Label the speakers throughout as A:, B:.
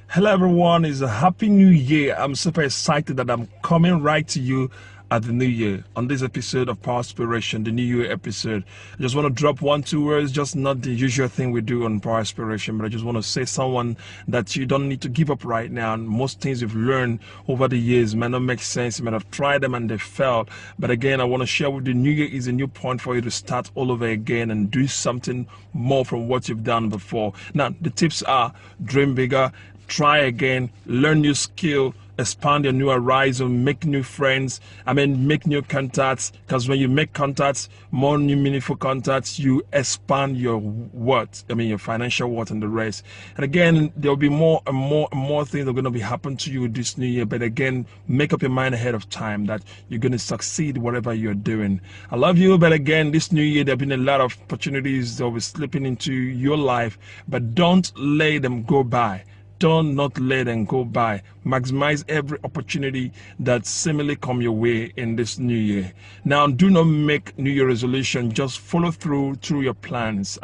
A: Hello everyone, it's a happy new year. I'm super excited that I'm coming right to you at the new year on this episode of Powerspiration, the new year episode. I just want to drop 1-2 words, just not the usual thing we do on Powerspiration, but I just want to say someone that you don't need to give up right now. And most things you've learned over the years may not make sense. You might have tried them and they failed, but again, I want to share with you, new year is a new point for you to start all over again and do something more from what you've done before. Now the tips are: dream bigger, try again, learn new skill, expand your new horizon, make new friends, make new contacts, because when you make contacts, more new meaningful contacts, you expand your worth, your financial worth and the rest. And again, there'll be more and more things that are going to be happening to you this new year, but again, make up your mind ahead of time that you're going to succeed whatever you're doing. I love you, but again, this new year, there have been a lot of opportunities that will be slipping into your life, but don't let them go by. Do not let them go by. Maximize every opportunity that seemingly come your way in this new year. Now, do not make New Year resolution. Just follow through your plans.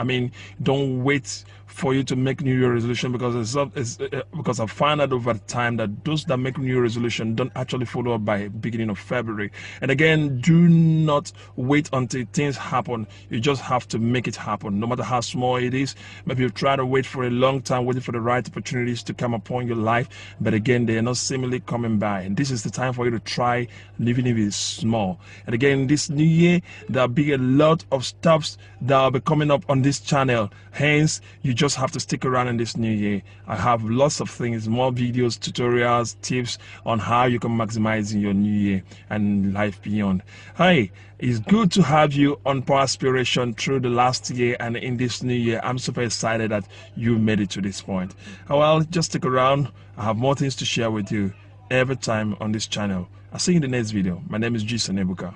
A: Don't wait for you to make New Year resolution, because I find out over time that those that make New Year resolution don't actually follow up by beginning of February. And again, do not wait until things happen. You just have to make it happen, no matter how small it is. Maybe you try to wait for a long time, waiting for the right opportunities to come upon your life, but again, they are not seemingly coming by. And this is the time for you to try, even if it's small. And again, this new year, there'll be a lot of stuff that will be coming up on this channel. Hence, you just have to stick around in this new year. I have lots of things, more videos, tutorials, tips on how you can maximize in your new year and life beyond. Hi, it's good to have you on Powerspiration through the last year and in this new year. I'm super excited that you made it to this point. Well, just stick around. I have more things to share with you every time on this channel. I'll see you in the next video. My name is Gson Ebuka.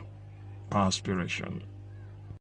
A: Powerspiration.